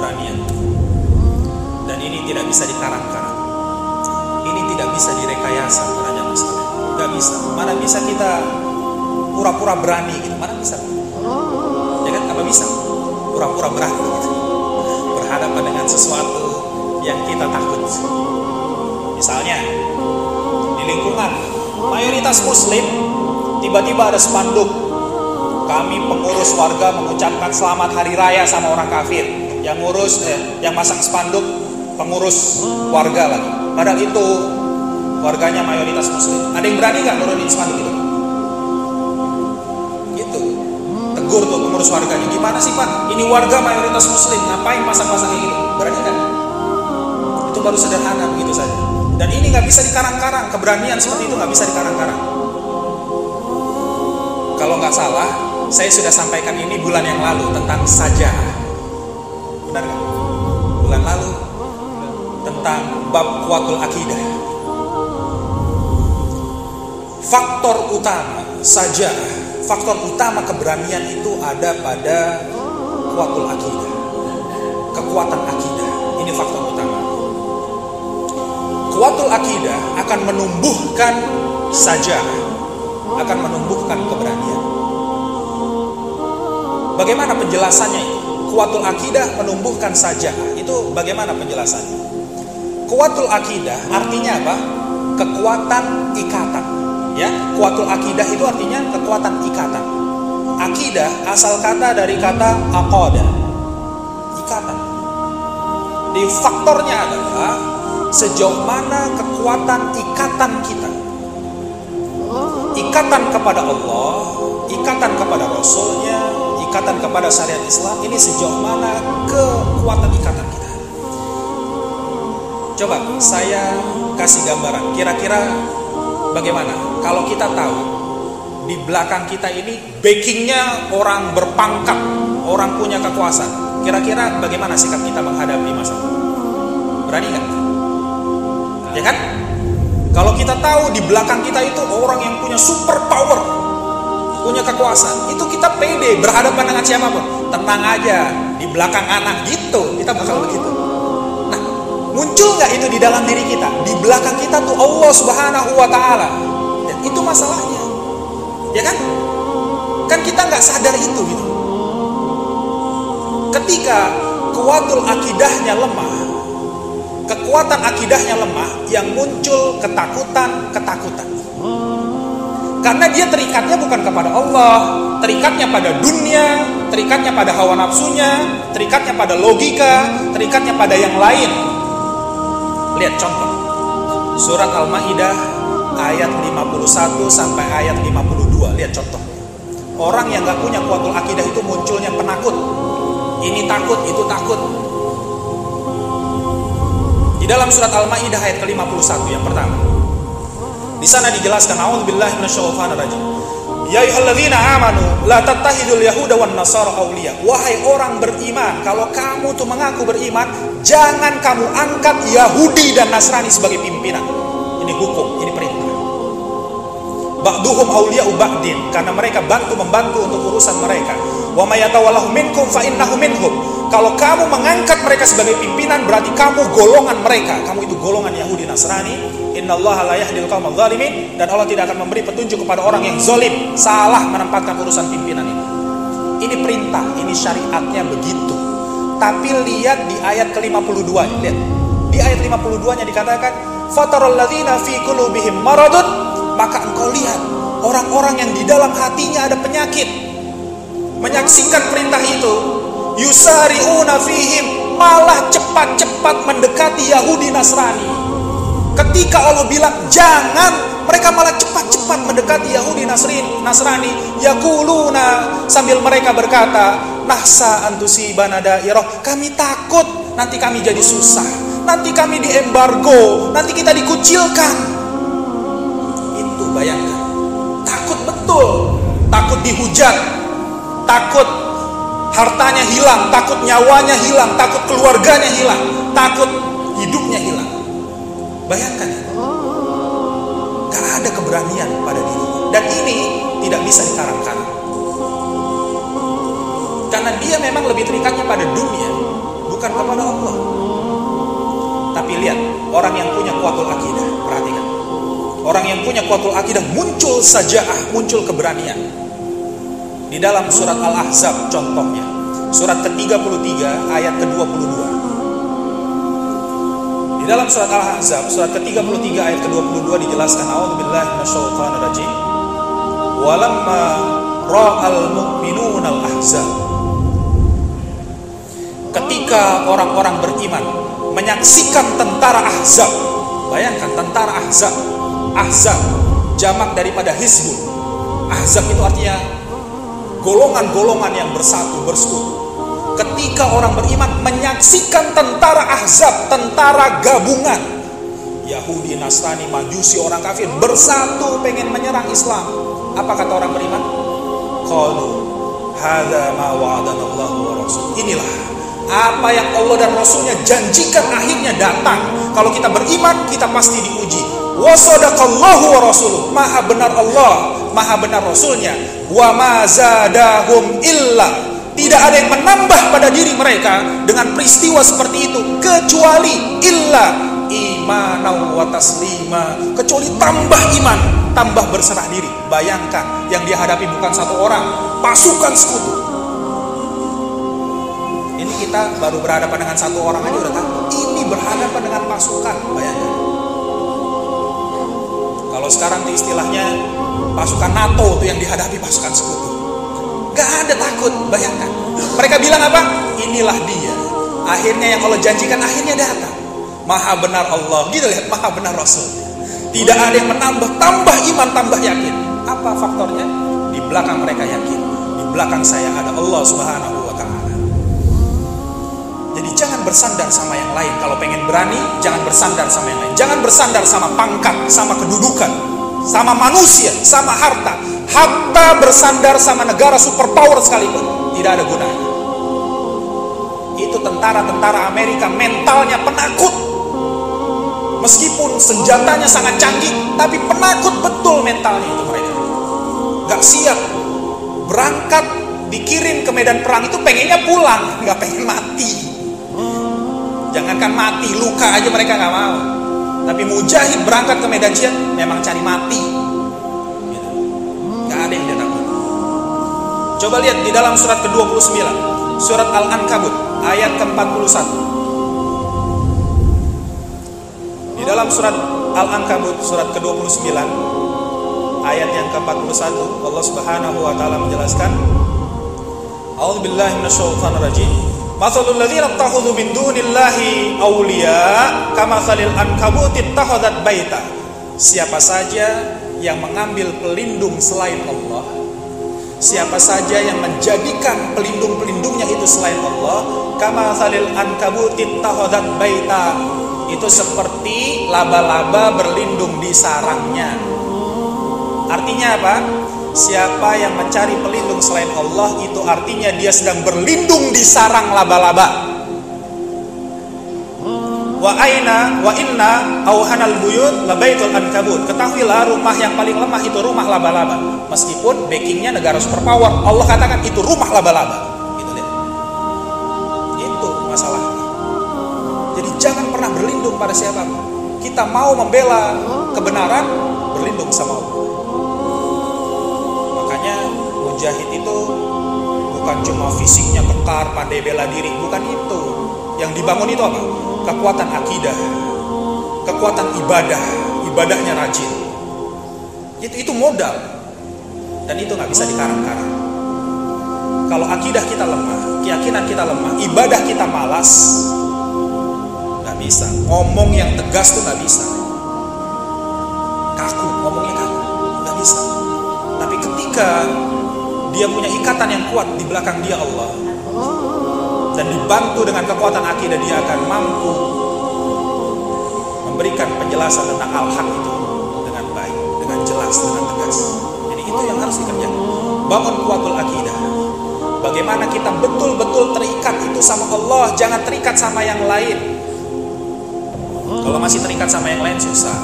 keberanian. Dan ini tidak bisa dikarang-karang. Ini tidak bisa direkayasa, para jamaah sekalian. Gak bisa. Mana bisa kita pura-pura berani gitu? Mana bisa? Ya kan? Apa bisa? Pura-pura berani gitu. Berhadapan dengan sesuatu yang kita takut. Misalnya di lingkungan mayoritas muslim, tiba-tiba ada spanduk, kami pengurus warga mengucapkan selamat hari raya sama orang kafir. Yang masang spanduk pengurus warga lagi. Padahal itu warganya mayoritas muslim. Ada yang berani nggak nurunin spanduk itu? Gitu. Tegur tuh pengurus warganya. Gimana sih Pak? Ini warga mayoritas muslim, ngapain pasang-pasang kayak gitu? Berani nggak? Itu baru sederhana begitu saja. Dan ini nggak bisa dikarang-karang. Keberanian seperti itu nggak bisa dikarang-karang. Kalau nggak salah, saya sudah sampaikan ini bulan yang lalu tentang saja. Benar nggak? Bulan lalu tentang bab kuwatul akidah. Faktor utama saja, faktor utama keberanian itu ada pada kuwatul akidah, kekuatan akidah. Ini faktor utama. Kuwatul akidah akan menumbuhkan saja, akan menumbuhkan keberanian. Bagaimana penjelasannya itu? Kuwatul akidah menumbuhkan saja. Itu bagaimana penjelasannya? Kuwatul akidah artinya apa? Kekuatan ikatan. Ya, kuwatul akidah itu artinya kekuatan ikatan. Akidah asal kata dari kata aqada, ikatan. Di faktornya adalah sejauh mana kekuatan ikatan kita, ikatan kepada Allah, ikatan kepada Rasulnya, ikatan kepada syariat Islam, ini sejauh mana kekuatan ikatan kita. Coba saya kasih gambaran, kira-kira bagaimana kalau kita tahu di belakang kita ini backingnya orang berpangkat, orang punya kekuasaan. Kira-kira bagaimana sikap kita menghadapi masalah? Berani nggak? Ya kan? Kalau kita tahu di belakang kita itu orang yang punya super power, punya kekuasaan, itu kita pede berhadapan dengan siapapun. Tenang aja, di belakang anak gitu, kita bakal begitu. Nah, muncul nggak itu di dalam diri kita? Di belakang kita tuh Allah Subhanahu Wa Taala. Dan itu masalahnya, ya kan? Kan kita nggak sadar itu gitu. Ketika kuwatul akidahnya lemah, kekuatan akidahnya lemah, yang muncul ketakutan. Karena dia terikatnya bukan kepada Allah, terikatnya pada dunia, terikatnya pada hawa nafsunya, terikatnya pada logika, terikatnya pada yang lain. Lihat contoh. Surat Al-Maidah ayat 51 sampai ayat 52. Lihat contoh. Orang yang gak punya kuwatul akidah itu munculnya penakut. Ini takut, itu takut. Di dalam surat Al-Maidah ayat ke-51 yang pertama. Di sana dijelaskan, a'udzubillahi minasyaitonir rajim. Ya ayyuhalladzina amanu la tattahidul yahuda wan nasara awliya. Wahai orang beriman, kalau kamu tuh mengaku beriman, jangan kamu angkat Yahudi dan Nasrani sebagai pimpinan. Ini hukum, ini perintah. Ba'duhum awliya'u ba'din, karena mereka membantu untuk urusan mereka. Wa may yatawallahu minkum fa innahu minhum. Kalau kamu mengangkat mereka sebagai pimpinan, berarti kamu golongan mereka. Kamu itu golongan Yahudi Nasrani. Innallaha la yahdil qaumadz zalimin, dan Allah tidak akan memberi petunjuk kepada orang yang zalim, salah menempatkan urusan pimpinan ini. Ini perintah, ini syariatnya begitu. Tapi lihat di ayat ke-52, lihat. Di ayat 52-nya dikatakan, "Fataral ladzina fi qulubihim maradun", maka engkau lihat orang-orang yang di dalam hatinya ada penyakit. Menyaksikan perintah itu, yusari'una fihim, malah cepat-cepat mendekati Yahudi Nasrani. Ketika Allah bilang jangan, mereka malah cepat-cepat mendekati Yahudi Nasrani. Yaquluna, sambil mereka berkata, nahsa antusibana dairah, kami takut nanti kami jadi susah, nanti kami diembargo, nanti kita dikucilkan. Itu bayangkan, takut betul, takut dihujat, takut hartanya hilang, takut nyawanya hilang, takut keluarganya hilang, takut hidupnya hilang. Bayangkan, gak ada keberanian pada diri. Dan ini tidak bisa dikarang-karang. Karena dia memang lebih terikatnya pada dunia bukan kepada Allah. Tapi lihat, orang yang punya kuatul akidah, perhatikan. Orang yang punya kuatul akidah muncul saja'ah, muncul keberanian. Di dalam surat Al-Ahzab contohnya, surat ke-33 ayat ke-22. Di dalam surat Al-Ahzab, surat ke-33 ayat ke-22 dijelaskan, a'udzubillahi minasyaitonir rajim. Walamma ra'al mu'minuna al-ahzab. Ketika orang-orang beriman menyaksikan tentara Ahzab. Bayangkan tentara Ahzab. Ahzab jamak daripada Hizbun. Ahzab itu artinya golongan-golongan yang bersatu, bersekutu. Ketika orang beriman menyaksikan tentara Ahzab, tentara gabungan Yahudi, Nasrani, Majusi, orang kafir bersatu pengen menyerang Islam, apa kata orang beriman? Qalu hadza ma wa'adana Allah wa rasul. Inilah apa yang Allah dan Rasulnya janjikan akhirnya datang. Kalau kita beriman, kita pasti diuji. Wa sadaqallahu wa rasuluh. Maha benar Allah, maha benar Rasulnya. Wa ma zadahum illa. Tidak ada yang menambah pada diri mereka dengan peristiwa seperti itu kecuali illa imanan wa taslima, kecuali tambah iman, tambah berserah diri. Bayangkan yang dia hadapi bukan satu orang, pasukan sekutu. Ini kita baru berhadapan dengan satu orang aja udah takut. Ini berhadapan dengan pasukan, bayangkan. Kalau sekarang tuh istilahnya pasukan NATO tuh yang dihadapi pasukan sekutu. Gak ada takut, bayangkan. Mereka bilang apa? Inilah dia. Akhirnya yang Allah janjikan akhirnya datang. Maha benar Allah, gitu lihat, maha benar Rasul. Tidak ada yang menambah, tambah iman, tambah yakin. Apa faktornya? Di belakang mereka yakin. Di belakang saya ada Allah Subhanahu wa ta'ala. Jadi jangan bersandar sama yang lain. Kalau pengen berani, jangan bersandar sama yang lain. Jangan bersandar sama pangkat, sama kedudukan, sama manusia, sama harta. Hatta bersandar sama negara superpower sekalipun tidak ada gunanya. Itu tentara-tentara Amerika mentalnya penakut. Meskipun senjatanya sangat canggih, tapi penakut betul mentalnya itu mereka. Gak siap. Berangkat, dikirim ke medan perang itu pengennya pulang, gak pengen mati. Jangankan mati, luka aja mereka gak mau. Tapi mujahid berangkat ke medan jihad memang cari mati. Gitu. Gak ada yang dia takut. Coba lihat di dalam surat ke-29, surat Al-Ankabut ayat ke-41. Di dalam surat Al-Ankabut surat ke-29 ayat yang ke-41, Allah Subhanahu wa taala menjelaskan, A'udzubillahi minasyaitonir rajim. Mathalul ladzina ittakhadhu min dunillahi awliya kamathalil ankabuti ittakhadhat baita. Siapa saja yang mengambil pelindung selain Allah, siapa saja yang menjadikan pelindung-pelindungnya itu selain Allah, kamathalil ankabuti ittakhadhat baita, itu seperti laba-laba berlindung di sarangnya. Artinya apa? Siapa yang mencari pelindung selain Allah, itu artinya dia sedang berlindung di sarang laba-laba. Wa inna auhanal buyut labaitul ankabut. Ketahuilah rumah yang paling lemah itu rumah laba-laba. Meskipun backingnya negara superpower, Allah katakan itu rumah laba-laba. Gitu lihat. Itu masalahnya. Jadi jangan pernah berlindung pada siapapun. Kita mau membela kebenaran, berlindung sama Allah. Makanya mujahid itu bukan cuma fisiknya kekar, pandai bela diri, bukan itu. Yang dibangun itu apa? Kekuatan akidah, kekuatan ibadah, ibadahnya rajin. Itu modal. Dan itu gak bisa dikarang-karang. Kalau akidah kita lemah, keyakinan kita lemah, ibadah kita malas, gak bisa. Ngomong yang tegas tuh gak bisa. Kaku, ngomongnya kaku, gak bisa. Tapi ketika dia punya ikatan yang kuat di belakang dia Allah, dan dibantu dengan kekuatan akidah, dia akan mampu memberikan penjelasan tentang al-haq itu dengan baik, dengan jelas, dengan tegas. Jadi itu yang harus dikerjakan. Bangun kuatul akidah. Bagaimana kita betul-betul terikat itu sama Allah, jangan terikat sama yang lain. Kalau masih terikat sama yang lain susah.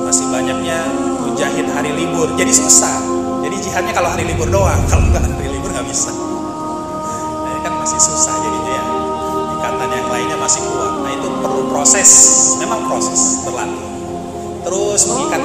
Masih banyaknya mujahid hari libur, jadi susah. Jadi jihadnya kalau hari libur doang, kalau enggak hari libur nggak bisa. Kan masih susah jadinya ya. proses, memang proses berlatih. Terus mengikat